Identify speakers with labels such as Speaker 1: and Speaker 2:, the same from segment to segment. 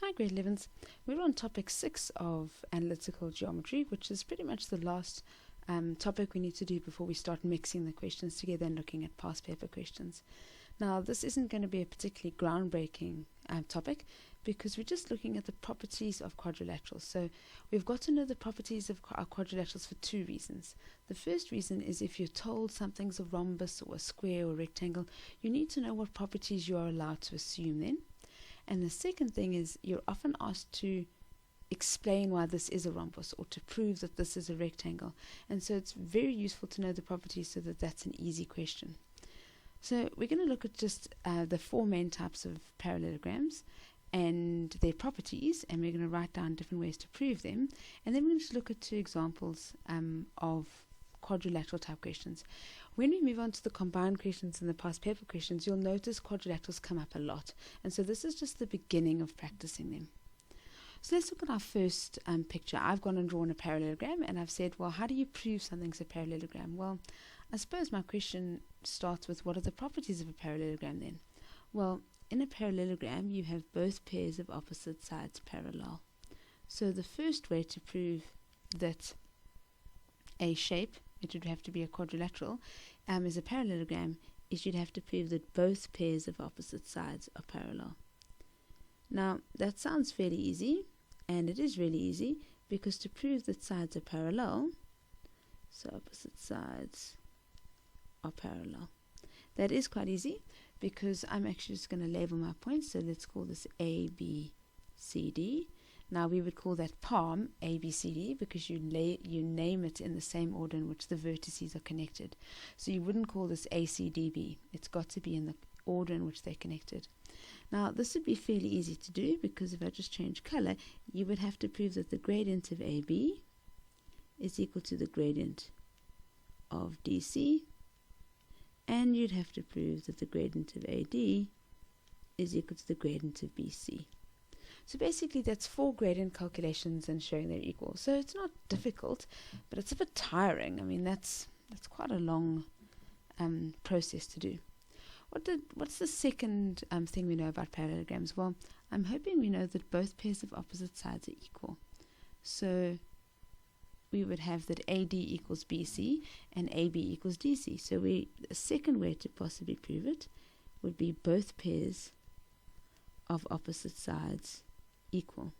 Speaker 1: Hi grade 11s, we're on topic 6 of analytical geometry, which is pretty much the last topic we need to do before we start mixing the questions together and looking at past paper questions. Now this isn't going to be a particularly groundbreaking topic because we're just looking at the properties of quadrilaterals. So we've got to know the properties of our quadrilaterals for two reasons. The first reason is if you're told something's a rhombus or a square or a rectangle, you need to know what properties you are allowed to assume then. And the second thing is you're often asked to explain why this is a rhombus or to prove that this is a rectangle. And so it's very useful to know the properties so that that's an easy question. So we're going to look at just the four main types of parallelograms and their properties, and we're going to write down different ways to prove them. And then we're going to look at two examples of quadrilateral type questions. When we move on to the combined questions and the past paper questions, you'll notice quadrilaterals come up a lot. And so this is just the beginning of practicing them. So let's look at our first picture. I've gone and drawn a parallelogram and I've said, well, how do you prove something's a parallelogram? Well, I suppose my question starts with what are the properties of a parallelogram then? Well, in a parallelogram, you have both pairs of opposite sides parallel. So the first way to prove that a shape, it would have to be a quadrilateral, is a parallelogram, is you'd have to prove that both pairs of opposite sides are parallel. Now, that sounds fairly easy, and it is really easy, because to prove that sides are parallel, so opposite sides are parallel. That is quite easy, because I'm actually just going to label my points, so let's call this A, B, C, D. Now we would call that palm A, B, C, D because you name it in the same order in which the vertices are connected. So you wouldn't call this A, C, D, B. It's got to be in the order in which they're connected. Now this would be fairly easy to do because if I just change color, you would have to prove that the gradient of AB is equal to the gradient of DC, and you'd have to prove that the gradient of AD is equal to the gradient of BC. So basically that's 4 gradient calculations and showing they're equal. So it's not difficult, but it's a bit tiring. I mean, that's quite a long process to do. What's the second thing we know about parallelograms? Well, I'm hoping we know that both pairs of opposite sides are equal. So we would have that AD equals BC and AB equals DC. So the second way to possibly prove it would be both pairs of opposite sides equal.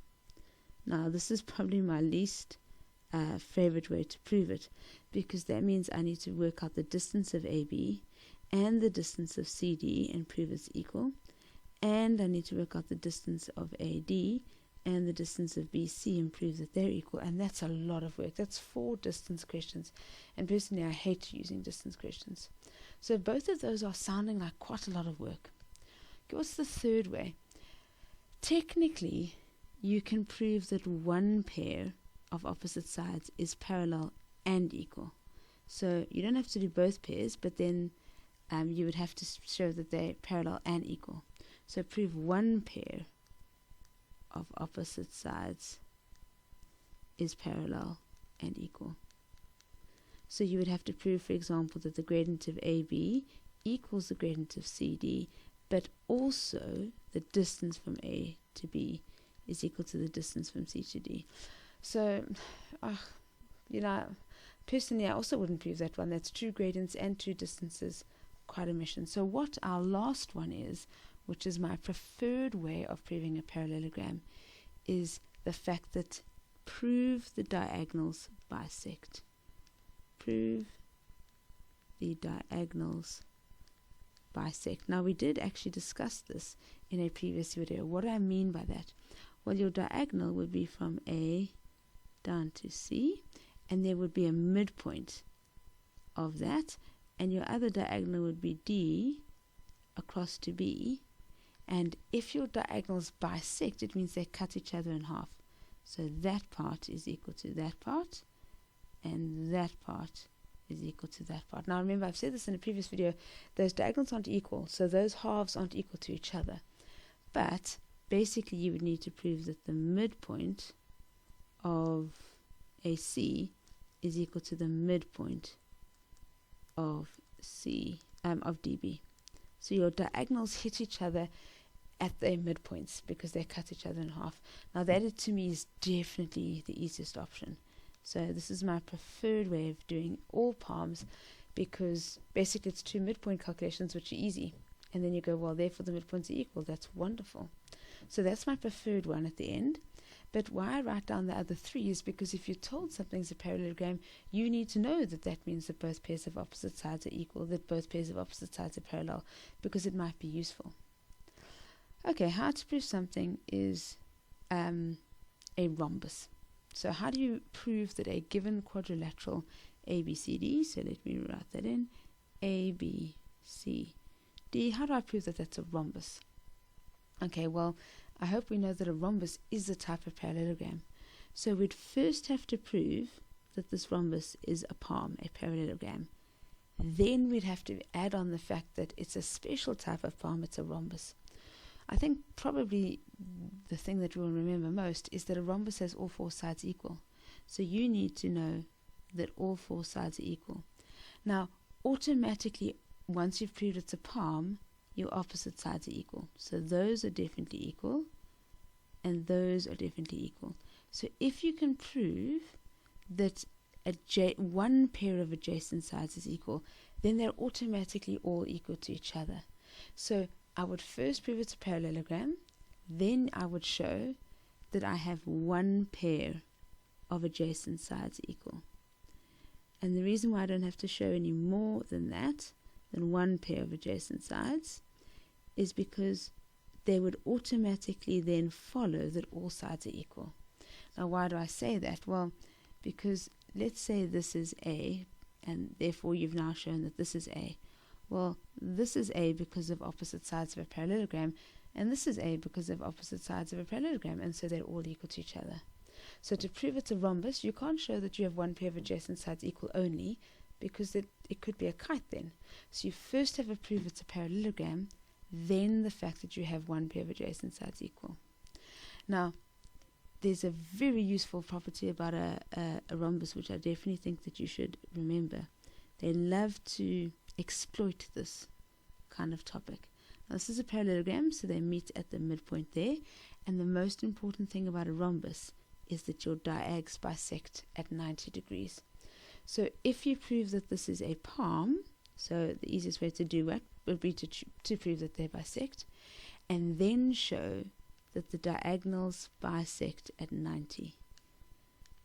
Speaker 1: Now this is probably my least favorite way to prove it because that means I need to work out the distance of AB and the distance of CD and prove it's equal, and I need to work out the distance of AD and the distance of BC and prove that they're equal, and that's a lot of work. That's 4 distance questions, and personally I hate using distance questions. So both of those are sounding like quite a lot of work. Okay, what's the third way? Technically, you can prove that one pair of opposite sides is parallel and equal. So you don't have to do both pairs, but then you would have to show that they're parallel and equal. So prove one pair of opposite sides is parallel and equal. So you would have to prove, for example, that the gradient of AB equals the gradient of CD, but also the distance from A to B is equal to the distance from C to D. So, personally I also wouldn't prove that one. That's 2 gradients and 2 distances, quite a mission. So what our last one is, which is my preferred way of proving a parallelogram, is the fact that prove the diagonals bisect. Prove the diagonals bisect. Now we did actually discuss this in a previous video. What do I mean by that? Well, your diagonal would be from A down to C, and there would be a midpoint of that, and your other diagonal would be D across to B, and if your diagonals bisect, it means they cut each other in half. So that part is equal to that part, and that part is equal to that part. Now remember, I've said this in a previous video, those diagonals aren't equal, so those halves aren't equal to each other. But basically you would need to prove that the midpoint of AC is equal to the midpoint of DB. So your diagonals hit each other at their midpoints because they cut each other in half. Now that to me is definitely the easiest option. So this is my preferred way of doing all palms, because basically it's two midpoint calculations which are easy. And then you go, well, therefore the midpoints are equal. That's wonderful. So that's my preferred one at the end. But why I write down the other three is because if you're told something's a parallelogram, you need to know that that means that both pairs of opposite sides are equal, that both pairs of opposite sides are parallel, because it might be useful. Okay, how to prove something is a rhombus. So how do you prove that a given quadrilateral ABCD, so let me write that in, ABCD, how do I prove that that's a rhombus? Okay, well, I hope we know that a rhombus is a type of parallelogram. So we'd first have to prove that this rhombus is a palm, a parallelogram. Then we'd have to add on the fact that it's a special type of palm, it's a rhombus. I think probably the thing that we'll remember most is that a rhombus has all four sides equal. So you need to know that all four sides are equal. Now, automatically, once you've proved it's a palm, your opposite sides are equal. So those are definitely equal, and those are definitely equal. So if you can prove that one pair of adjacent sides is equal, then they're automatically all equal to each other. So I would first prove it's a parallelogram, then I would show that I have one pair of adjacent sides equal. And the reason why I don't have to show any more than that, than one pair of adjacent sides, is because they would automatically then follow that all sides are equal. Now, why do I say that? Well, because let's say this is A, and therefore you've now shown that this is A. Well, this is A because of opposite sides of a parallelogram, and this is A because of opposite sides of a parallelogram, and so they're all equal to each other. So to prove it's a rhombus, you can't show that you have one pair of adjacent sides equal only, because it could be a kite then. So you first have to prove it's a parallelogram, then the fact that you have one pair of adjacent sides equal. Now, there's a very useful property about a rhombus, which I definitely think that you should remember. They love to exploit this kind of topic. Now, this is a parallelogram, so they meet at the midpoint there, and the most important thing about a rhombus is that your diags bisect at 90 degrees. So if you prove that this is a palm, so the easiest way to do it would be to prove that they bisect, and then show that the diagonals bisect at 90.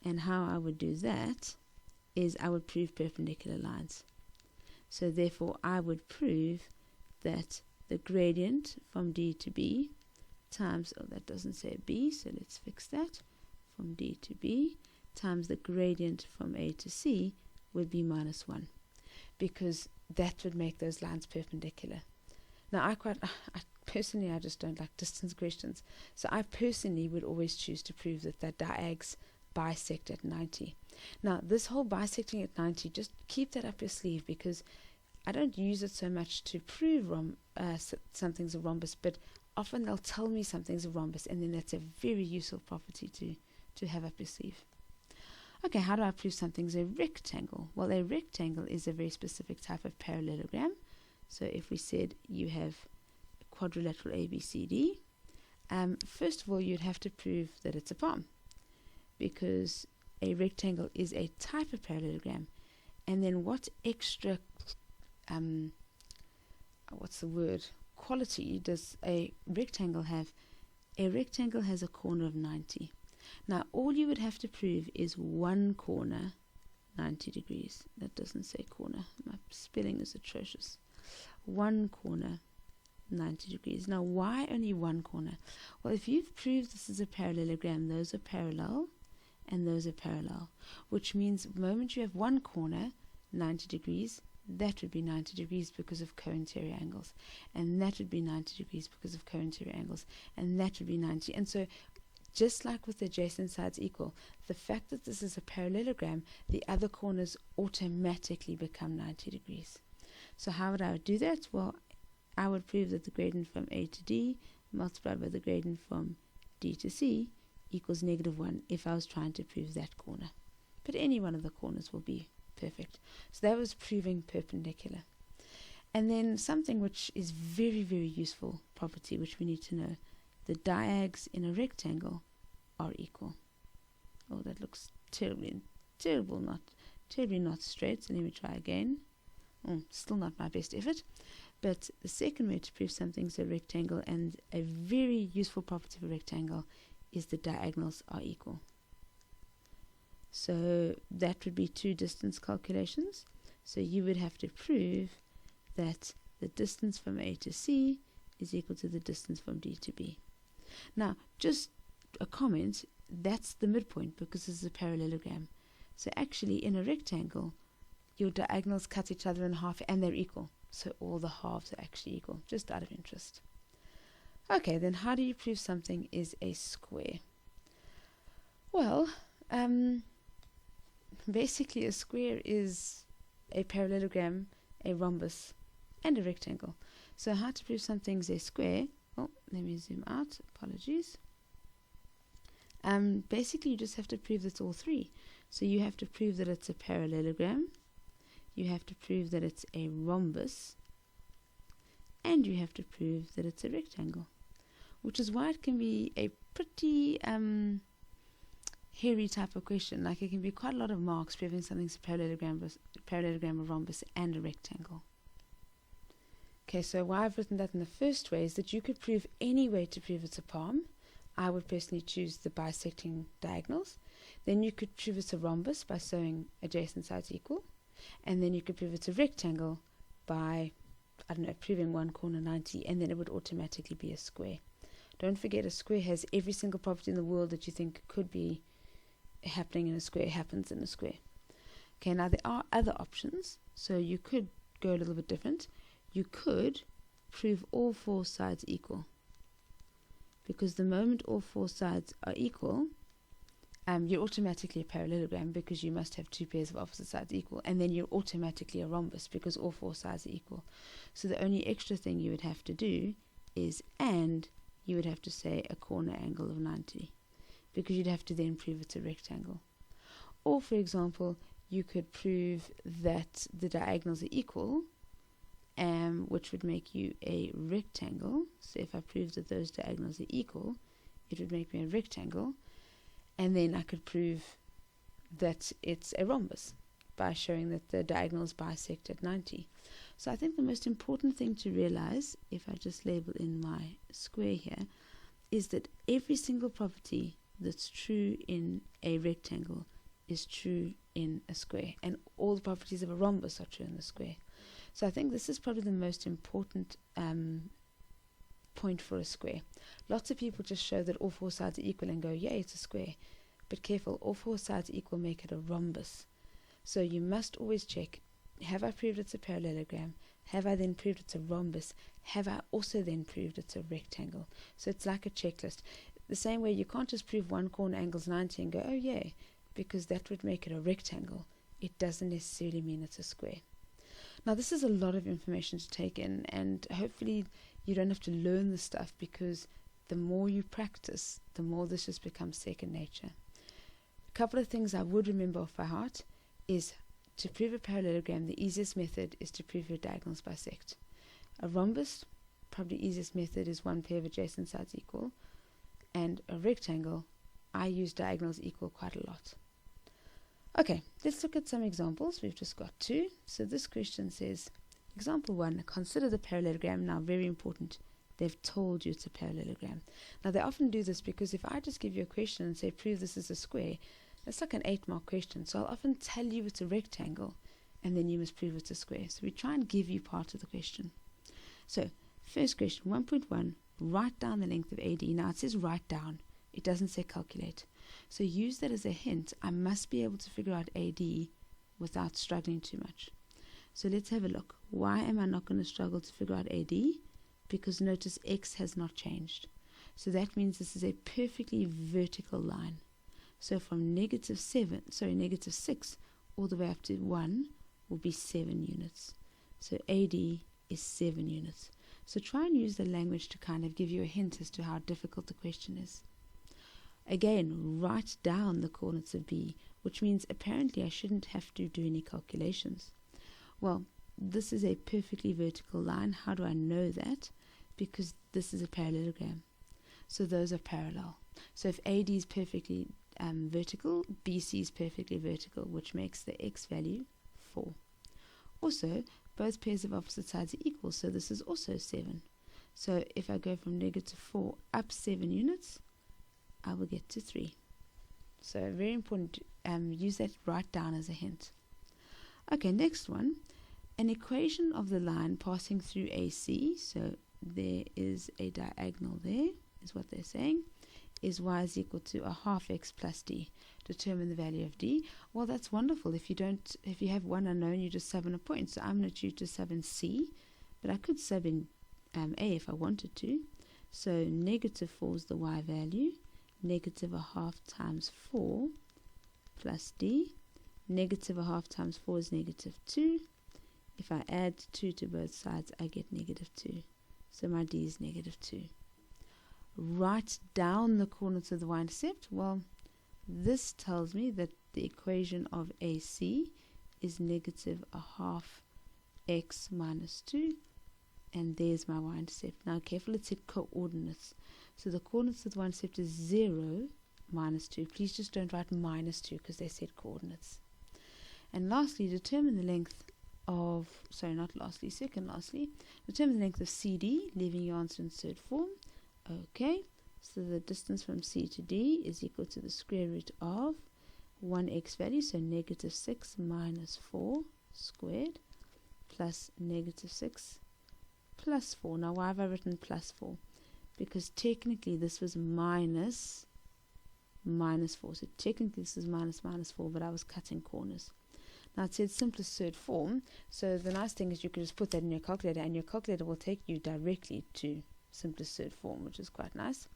Speaker 1: And how I would do that is I would prove perpendicular lines. So therefore I would prove that the gradient from D to B times, oh, that doesn't say B, so let's fix that, from D to B times the gradient from A to C would be -1, because that would make those lines perpendicular. Now, I just don't like distance questions, so I personally would always choose to prove that the diags bisect at 90. Now, this whole bisecting at 90, just keep that up your sleeve, because I don't use it so much to prove something's a rhombus, but often they'll tell me something's a rhombus, and then that's a very useful property to have up your sleeve. Okay, how do I prove something's a rectangle? Well, a rectangle is a very specific type of parallelogram. So if we said you have a quadrilateral ABCD, first of all, you'd have to prove that it's a palm, because a rectangle is a type of parallelogram. And then what extra, quality does a rectangle have? A rectangle has a corner of 90. Now, all you would have to prove is one corner 90 degrees. That doesn't say corner. My spelling is atrocious. One corner 90 degrees. Now, why only one corner? Well, if you've proved this is a parallelogram, those are parallel and those are parallel, which means the moment you have one corner 90 degrees, that would be 90 degrees because of co-interior angles, and that would be 90 degrees because of co-interior angles, and that would be 90. And so just like with the adjacent sides equal, the fact that this is a parallelogram, the other corners automatically become 90 degrees. So how would I do that? Well, I would prove that the gradient from A to D multiplied by the gradient from D to C equals -1 if I was trying to prove that corner. But any one of the corners will be perfect. So that was proving perpendicular. And then something which is very, very useful property, which we need to know. The diags in a rectangle are equal. Oh, that looks terribly not straight. So let me try again. Still not my best effort. But the second way to prove something's a rectangle, and a very useful property of a rectangle, is the diagonals are equal. So that would be two distance calculations. So you would have to prove that the distance from A to C is equal to the distance from D to B. Now, just a comment, that's the midpoint because this is a parallelogram. So actually, in a rectangle, your diagonals cut each other in half and they're equal. So all the halves are actually equal, just out of interest. Okay, then how do you prove something is a square? Well, basically a square is a parallelogram, a rhombus, and a rectangle. So how to prove something's a square? Oh, let me zoom out. Apologies. Basically, you just have to prove it's all three. So you have to prove that it's a parallelogram, you have to prove that it's a rhombus, and you have to prove that it's a rectangle. Which is why it can be a pretty hairy type of question. Like, it can be quite a lot of marks proving something's a parallelogram, a rhombus, and a rectangle. Okay, so why I've written that in the first way is that you could prove any way to prove it's a palm. I would personally choose the bisecting diagonals. Then you could prove it's a rhombus by showing adjacent sides equal. And then you could prove it's a rectangle by, I don't know, proving one corner 90, and then it would automatically be a square. Don't forget, a square has every single property in the world that you think could be happening in a square, happens in a square. Okay, now there are other options. So you could go a little bit different. You could prove all four sides equal. Because the moment all four sides are equal, you're automatically a parallelogram because you must have two pairs of opposite sides equal, and then you're automatically a rhombus because all four sides are equal. So the only extra thing you would have to do is, and you would have to say a corner angle of 90, because you'd have to then prove it's a rectangle. Or, for example, you could prove that the diagonals are equal, which would make you a rectangle. So if I proved that those diagonals are equal, it would make me a rectangle. And then I could prove that it's a rhombus by showing that the diagonals bisect at 90. So I think the most important thing to realize, if I just label in my square here, is that every single property that's true in a rectangle is true in a square, and all the properties of a rhombus are true in the square. So I think this is probably the most important point for a square. Lots of people just show that all four sides are equal and go, yeah, it's a square. But careful, all four sides equal make it a rhombus. So you must always check, have I proved it's a parallelogram? Have I then proved it's a rhombus? Have I also then proved it's a rectangle? So it's like a checklist. The same way, you can't just prove one corner angle's 90 and go, oh yeah, because that would make it a rectangle. It doesn't necessarily mean it's a square. Now, this is a lot of information to take in, and hopefully you don't have to learn this stuff, because the more you practice, the more this just becomes second nature. A couple of things I would remember off by heart is, to prove a parallelogram, the easiest method is to prove your diagonals bisect. A rhombus, probably easiest method is one pair of adjacent sides equal. And a rectangle, I use diagonals equal quite a lot. Okay, let's look at some examples. We've just got two. So this question says, example 1, consider the parallelogram. Now, very important, they've told you it's a parallelogram. Now, they often do this because if I just give you a question and say, prove this is a square, that's like an 8-mark question. So I'll often tell you it's a rectangle, and then you must prove it's a square. So we try and give you part of the question. So, first question, 1.1, write down the length of AD. Now, it says write down. It doesn't say calculate. So use that as a hint. I must be able to figure out AD without struggling too much. So let's have a look. Why am I not going to struggle to figure out AD? Because notice X has not changed. So that means this is a perfectly vertical line. So from negative 6 all the way up to 1 will be 7 units. So AD is 7 units. So try and use the language to kind of give you a hint as to how difficult the question is. Again, write down the coordinates of B, which means apparently I shouldn't have to do any calculations. Well, this is a perfectly vertical line. How do I know that? Because this is a parallelogram. So those are parallel. So if AD is perfectly vertical, BC is perfectly vertical, which makes the x value 4. Also, both pairs of opposite sides are equal, so this is also 7. So if I go from -4 up 7 units, I will get to 3. So very important, use that right down as a hint. Okay, next one. An equation of the line passing through AC, so there is a diagonal there, is what they're saying, is y is equal to a half x plus d. Determine the value of d. Well, that's wonderful. If you have one unknown, you just sub in a point. So I'm going to choose to sub in c, but I could sub in a if I wanted to. So -4 is the y value. -1/2 times 4 plus d. -1/2 times 4 is -2. If I add 2 to both sides, I get -2. So my d is -2. Write down the coordinates of the y-intercept. Well, this tells me that the equation of AC is -1/2 x minus 2. And there's my y-intercept. Now careful, it said coordinates. So the coordinates of the y-intercept is 0, -2. Please just don't write -2 because they said coordinates. And lastly, determine the length of, second lastly, determine the length of CD, leaving your answer in third form. Okay, so the distance from C to D is equal to the square root of 1x value, so -6 minus 4 squared plus -6 plus 4. Now why have I written plus 4? Because technically this was minus 4. So technically this is minus 4, but I was cutting corners. Now it said simplest third form. So the nice thing is you can just put that in your calculator, and your calculator will take you directly to simplest third form, which is quite nice.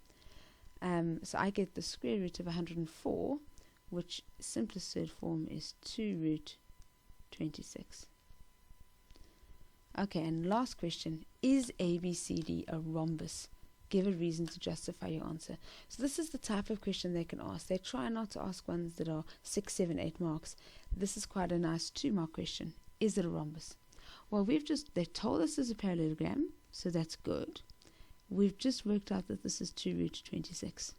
Speaker 1: So I get the square root of 104, which simplest third form is 2 root 26. Okay, and last question. Is ABCD a rhombus? Give a reason to justify your answer. So this is the type of question they can ask. They try not to ask ones that are 6, 7, 8 marks. This is quite a nice 2-mark question. Is it a rhombus? Well, they told us it's a parallelogram, so that's good. We've just worked out that this is 2 root 26,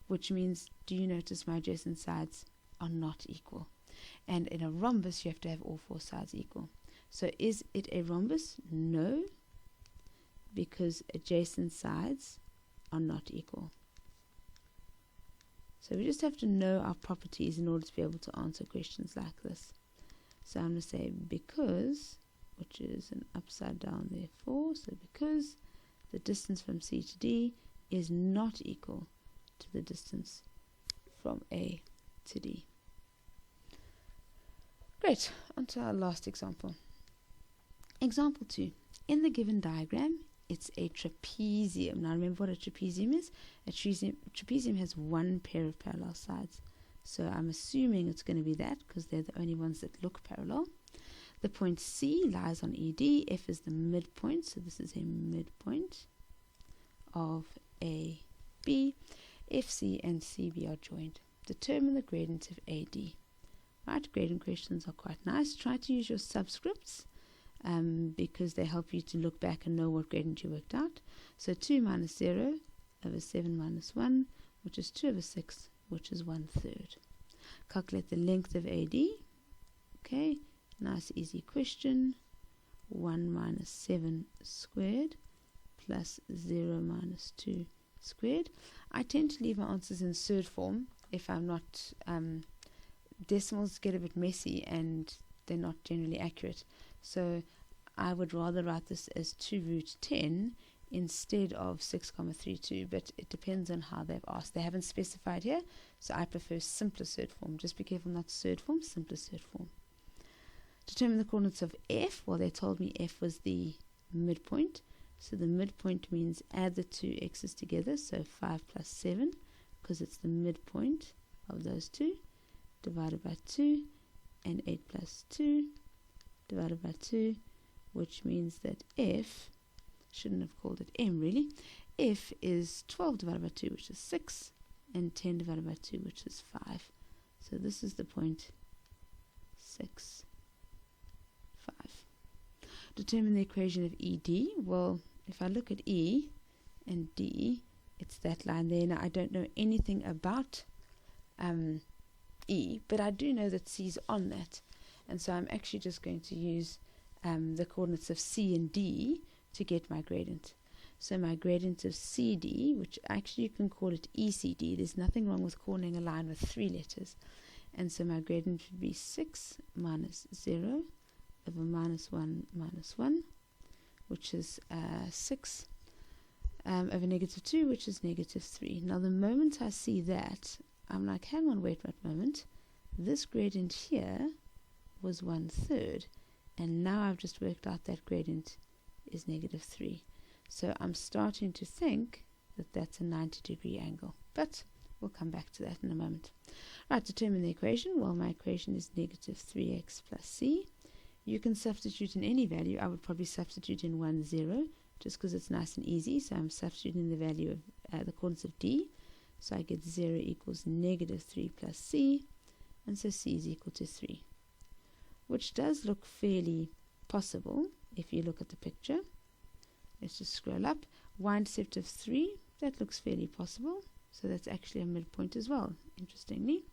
Speaker 1: which means, do you notice my adjacent sides are not equal? And in a rhombus, you have to have all 4 sides equal. So is it a rhombus? No, because adjacent sides are not equal. So we just have to know our properties in order to be able to answer questions like this. So I'm going to say because, which is an upside down therefore, so because the distance from C to D is not equal to the distance from A to D. Great, on to our last example. Example 2. In the given diagram, it's a trapezium. Now remember what a trapezium is? A trapezium has one pair of parallel sides. So I'm assuming it's going to be that because they're the only ones that look parallel. The point C lies on ED. F is the midpoint, so this is a midpoint of AB. FC and CB are joined. Determine the gradient of AD. Right, gradient questions are quite nice. Try to use your subscripts because they help you to look back and know what gradient you worked out. So 2 minus 0 over 7 minus 1, which is 2 over 6, which is 1/3. Calculate the length of AD. Okay, nice easy question. 1 minus 7 squared plus 0 minus 2 squared. I tend to leave my answers in third form if I'm not, decimals get a bit messy and they're not generally accurate. So I would rather write this as 2 root 10 instead of 6,32, but it depends on how they've asked. They haven't specified here, so I prefer simplest third form. Just be careful not third form, simplest third form. Determine the coordinates of F. Well, they told me F was the midpoint. So the midpoint means add the two x's together, so 5 plus 7, because it's the midpoint of those two, divided by 2, and 8 plus 2, divided by 2, which means that F, shouldn't have called it M really, F is 12 divided by 2, which is 6, and 10 divided by 2, which is 5. So this is the point 6, 5. determine the equation of ED. Well, if I look at E and D, it's that line there. Now, I don't know anything about E, but I do know that C is on that. And so I'm actually just going to use the coordinates of C and D to get my gradient. So my gradient of CD, which actually you can call it ECD, there's nothing wrong with calling a line with 3 letters. And so my gradient would be 6 minus 0 over minus 1 minus 1, which is 6 over negative 2, which is negative 3. Now the moment I see that, I'm like, hang on, wait a moment. This gradient here was 1/3, and now I've just worked out that gradient is negative 3. So I'm starting to think that that's a 90-degree angle, but we'll come back to that in a moment. Right, determine the equation. Well, my equation is negative 3x plus c. You can substitute in any value. I would probably substitute in 1, 0, just because it's nice and easy. So I'm substituting the value of the coordinates of d. So I get 0 equals negative 3 plus c, and so c is equal to 3, which does look fairly possible if you look at the picture. Let's just scroll up. Y-intercept of 3, that looks fairly possible. So that's actually a midpoint as well, interestingly.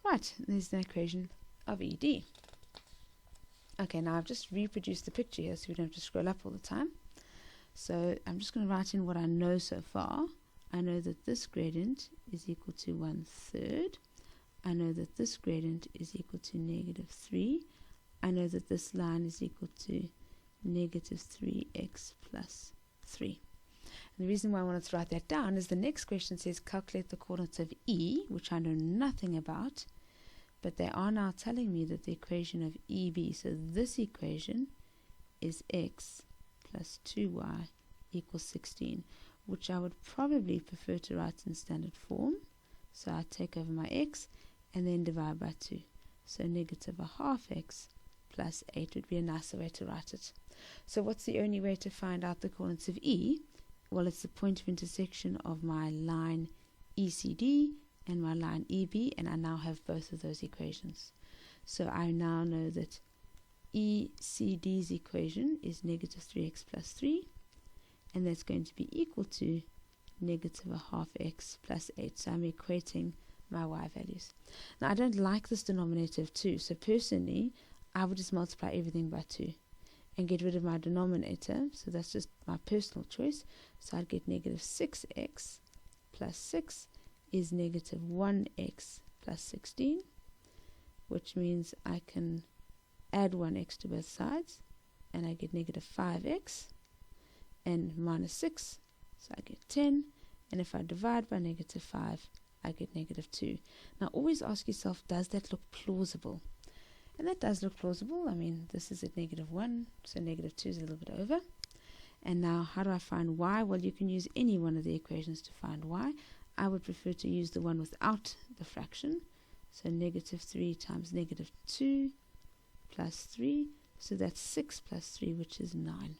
Speaker 1: Right, there's the equation of ED. Okay, now I've just reproduced the picture here so we don't have to scroll up all the time. So I'm just going to write in what I know so far. I know that this gradient is equal to 1/3. I know that this gradient is equal to negative 3. I know that this line is equal to negative 3x plus 3. And the reason why I wanted to write that down is the next question says calculate the coordinates of E, which I know nothing about, but they are now telling me that the equation of EB, so this equation is x plus 2y equals 16, which I would probably prefer to write in standard form. So I take over my x and then divide by 2. So negative 1/2 x plus 8 would be a nicer way to write it. So what's the only way to find out the coordinates of E? Well, it's the point of intersection of my line ECD and my line EB, and I now have both of those equations. So I now know that ECD's equation is negative 3x plus 3, and that's going to be equal to negative 1/2 x plus 8. So I'm equating my y values. Now I don't like this denominator of 2, so personally I would just multiply everything by 2 and get rid of my denominator. So that's just my personal choice. So I'd get negative 6x plus 6 is negative 1x plus 16, which means I can add 1x to both sides, and I get negative 5x, and minus 6, so I get 10, and if I divide by negative 5, I get negative 2. Now always ask yourself, does that look plausible? And that does look plausible. I mean, this is at negative 1, so negative 2 is a little bit over. And now how do I find y? Well, you can use any one of the equations to find y. I would prefer to use the one without the fraction. So negative 3 times negative 2 plus 3. So that's 6 plus 3, which is 9.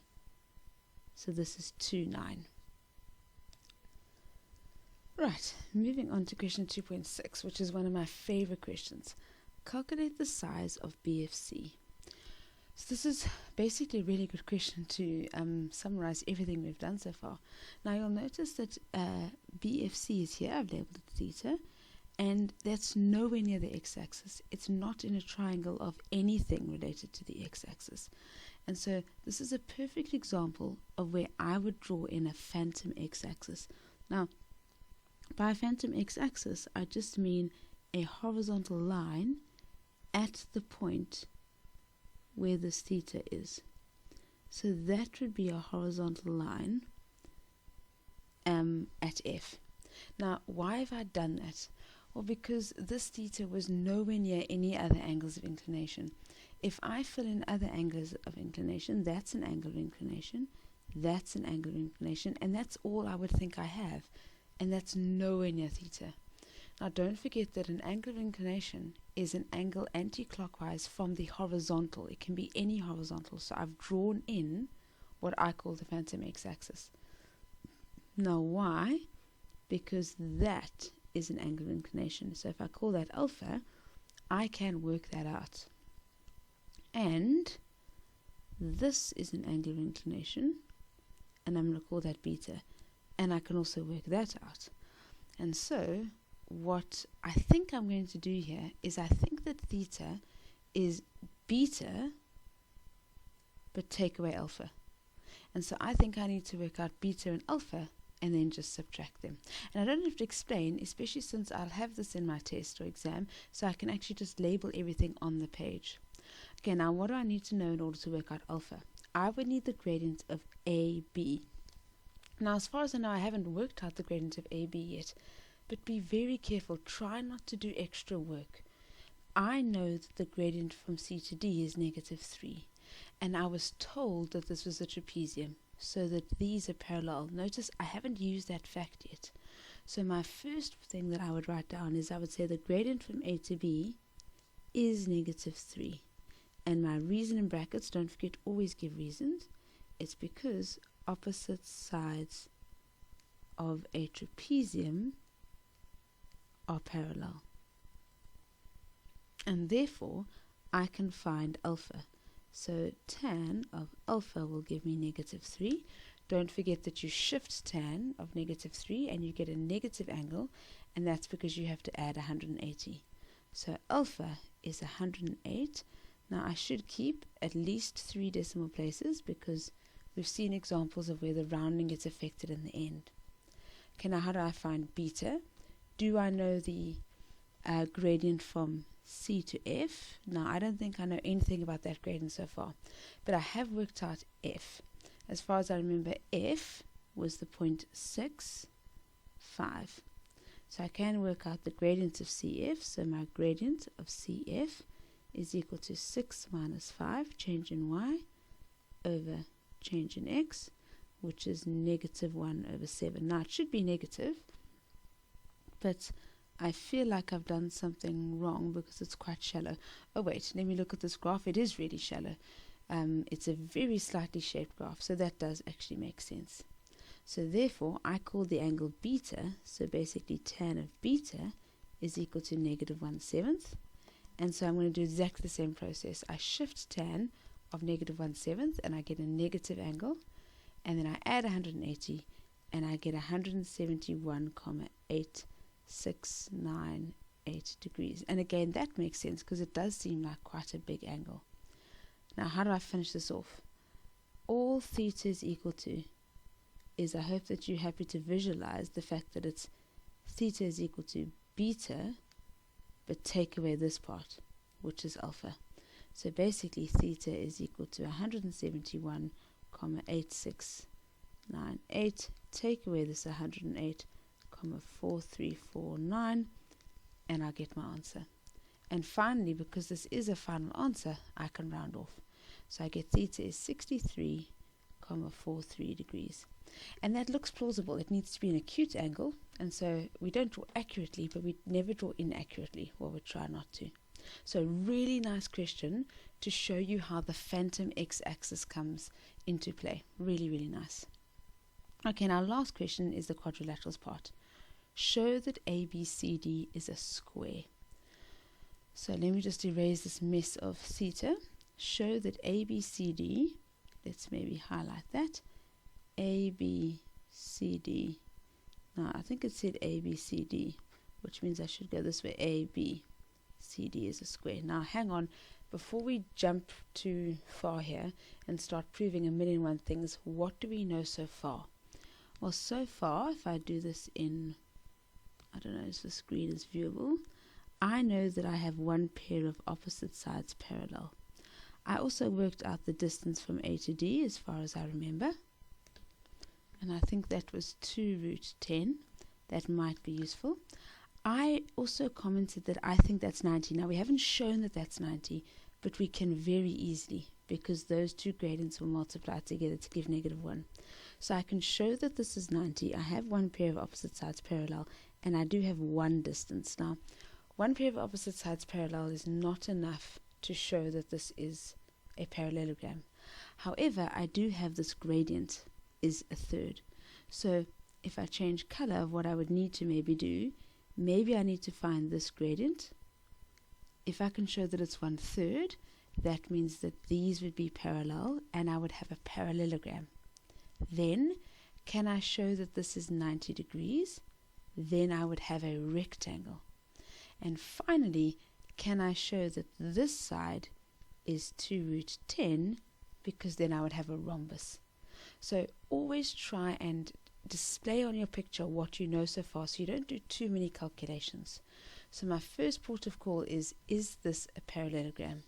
Speaker 1: So this is 2, 9. Right, moving on to question 2.6, which is one of my favorite questions. Calculate the size of BFC. So this is basically a really good question to summarize everything we've done so far. Now you'll notice that BFC is here. I've labeled it theta, and that's nowhere near the x-axis. It's not in a triangle of anything related to the x-axis. And so this is a perfect example of where I would draw in a phantom x-axis. Now, by a phantom x-axis, I just mean a horizontal line at the point where this theta is. So that would be a horizontal line at F. Now, why have I done that? Well, because this theta was nowhere near any other angles of inclination. If I fill in other angles of inclination, that's an angle of inclination, that's an angle of inclination, and that's all I would think I have. And that's nowhere near theta. Now don't forget that an angle of inclination is an angle anti-clockwise from the horizontal. It can be any horizontal. So I've drawn in what I call the phantom x-axis. Now why? Because that is an angle of inclination. So if I call that alpha, I can work that out. And this is an angular inclination, and I'm going to call that beta. And I can also work that out. And so what I think I'm going to do here is I think that theta is beta, but take away alpha. And so I think I need to work out beta and alpha and then just subtract them. And I don't have to explain, especially since I'll have this in my test or exam, so I can actually just label everything on the page. Okay, now what do I need to know in order to work out alpha? I would need the gradient of AB. Now, as far as I know, I haven't worked out the gradient of AB yet, but be very careful. Try not to do extra work. I know that the gradient from C to D is -3, and I was told that this was a trapezium, so that these are parallel. Notice I haven't used that fact yet. So my first thing that I would write down is I would say the gradient from A to B is -3. And my reason in brackets, don't forget, always give reasons. It's because opposite sides of a trapezium are parallel. And therefore, I can find alpha. So tan of alpha will give me -3. Don't forget that you shift tan of -3 and you get a negative angle, and that's because you have to add 180. So alpha is 108. Now I should keep at least 3 decimal places because we've seen examples of where the rounding gets affected in the end. Okay, now how do I find beta? Do I know the gradient from C to F? Now I don't think I know anything about that gradient so far, but I have worked out F. As far as I remember, F was the point 6, 5. So I can work out the gradient of CF. So my gradient of CF is equal to 6 minus 5, change in y, over change in x, which is -1/7. Now it should be negative, but I feel like I've done something wrong because it's quite shallow. Oh wait, let me look at this graph. It is really shallow. It's a very slightly shaped graph, so that does actually make sense. So therefore, I call the angle beta, so basically tan of beta is equal to -1/7. And so I'm going to do exactly the same process. I shift tan of -1/7 and I get a negative angle, and then I add 180 and I get 171,8698 degrees. And again, that makes sense because it does seem like quite a big angle. Now how do I finish this off? All theta is equal to is, I hope that you're happy to visualize the fact that it's theta is equal to beta, but take away this part, which is alpha. So basically theta is equal to 171,8698, take away this 108,4349, and I'll get my answer. And finally, because this is a final answer, I can round off. So I get theta is 63,43 degrees. And that looks plausible. It needs to be an acute angle, and so we don't draw accurately, but we never draw inaccurately. Well, we try not to. So really nice question to show you how the phantom x-axis comes into play. Really, really nice. Okay, now last question is the quadrilaterals part. Show that ABCD is a square. So let me just erase this mess of theta. Show that ABCD, let's maybe highlight that, ABCD. Now I think it said ABCD, which means I should go this way. ABCD is a square. Now hang on, before we jump too far here and start proving a million and one things, what do we know so far? Well, so far, if I do this in, I don't know if the screen is viewable, I know that I have one pair of opposite sides parallel. I also worked out the distance from A to D as far as I remember, and I think that was 2√10. That might be useful. I also commented that I think that's 90. Now we haven't shown that that's 90, but we can very easily, because those two gradients will multiply together to give -1. So I can show that this is 90. I have one pair of opposite sides parallel, and I do have one distance. Now, one pair of opposite sides parallel is not enough to show that this is a parallelogram. However, I do have this gradient is a third. So if I change color of what I would need to maybe do, maybe I need to find this gradient. If I can show that it's 1/3, that means that these would be parallel and I would have a parallelogram. Then, can I show that this is 90 degrees? Then I would have a rectangle. And finally, can I show that this side is 2 root 10? Because then I would have a rhombus. So always try and display on your picture what you know so far, so you don't do too many calculations. So my first port of call is this a parallelogram?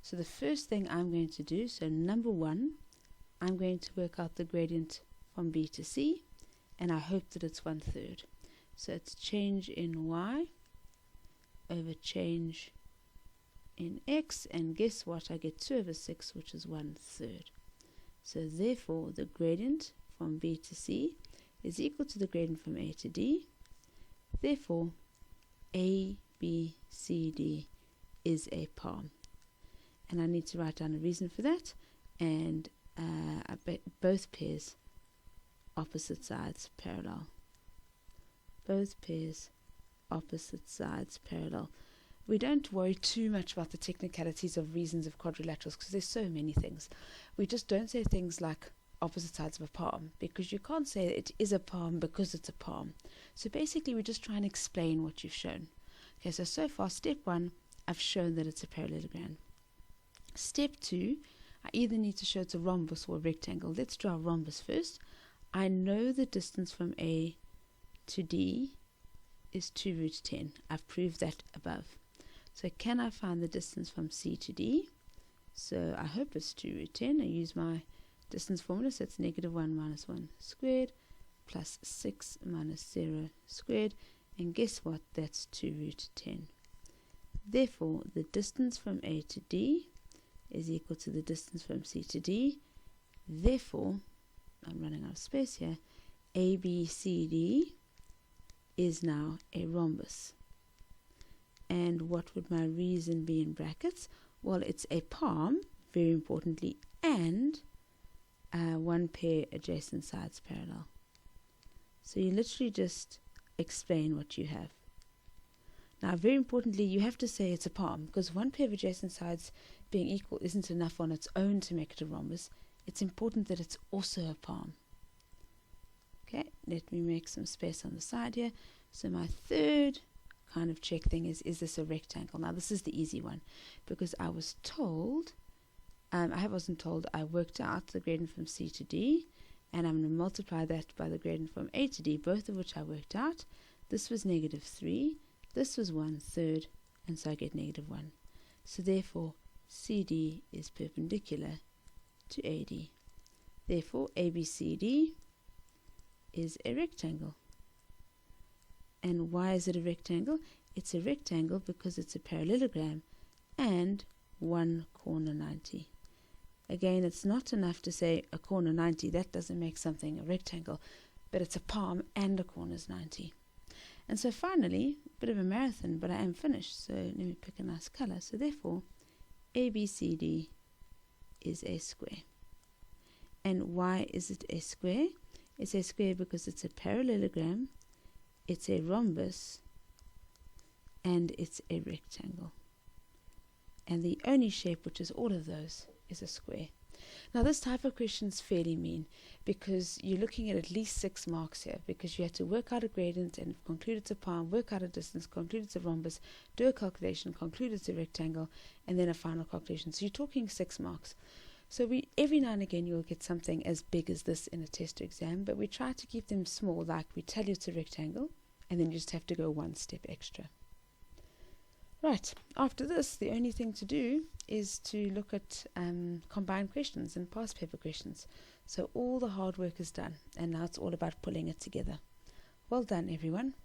Speaker 1: So the first thing I'm going to do, so number 1, I'm going to work out the gradient from B to C, and I hope that it's 1/3. So it's change in Y over change in X, and guess what? I get 2/6, which is 1/3. So therefore, the gradient from B to C is equal to the gradient from A to D. Therefore, A, B, C, D is a palm. And I need to write down a reason for that. And I bet both pairs opposite sides parallel. Both pairs opposite sides parallel. We don't worry too much about the technicalities of reasons of quadrilaterals because there's so many things. We just don't say things like opposite sides of a palm, because you can't say it is a palm because it's a palm. So basically we just try and explain what you've shown. Okay, so far step 1, I've shown that it's a parallelogram. Step 2, I either need to show it's a rhombus or a rectangle. Let's draw a rhombus first. I know the distance from A to D is 2 root 10. I've proved that above. So can I find the distance from C to D? So I hope it's 2 root 10. I use my distance formula, so it's -1 minus 1 squared plus 6 minus 0 squared. And guess what? That's 2 root 10. Therefore, the distance from A to D is equal to the distance from C to D. Therefore, I'm running out of space here, ABCD is now a rhombus. And what would my reason be in brackets? Well, it's a palm, very importantly, and one pair adjacent sides parallel. So you literally just explain what you have. Now, very importantly, you have to say it's a palm, because one pair of adjacent sides being equal isn't enough on its own to make it a rhombus. It's important that it's also a palm. Okay, let me make some space on the side here. So my third kind of check thing is this a rectangle? Now, this is the easy one, because I was told, I wasn't told, I worked out the gradient from C to D, and I'm going to multiply that by the gradient from A to D, both of which I worked out. This was -3, this was 1/3, and so I get -1. So therefore, CD is perpendicular to AD. Therefore, ABCD is a rectangle. And why is it a rectangle? It's a rectangle because it's a parallelogram and one corner 90. Again, it's not enough to say a corner 90. That doesn't make something a rectangle, but it's a palm and a corner's 90. And so finally, a bit of a marathon, but I am finished. So let me pick a nice color. So therefore, ABCD is a square. And why is it a square? It's a square because it's a parallelogram, it's a rhombus, and it's a rectangle. And the only shape which is all of those is a square. Now this type of question is fairly mean because you're looking at least 6 marks here, because you have to work out a gradient and conclude it's a palm, work out a distance, conclude it's a rhombus, do a calculation, conclude it's a rectangle, and then a final calculation. So you're talking 6 marks. So every now and again you'll get something as big as this in a test or exam, but we try to keep them small, like we tell you it's a rectangle, and then you just have to go one step extra. Right, after this, the only thing to do is to look at combined questions and past paper questions. So all the hard work is done, and now it's all about pulling it together. Well done, everyone.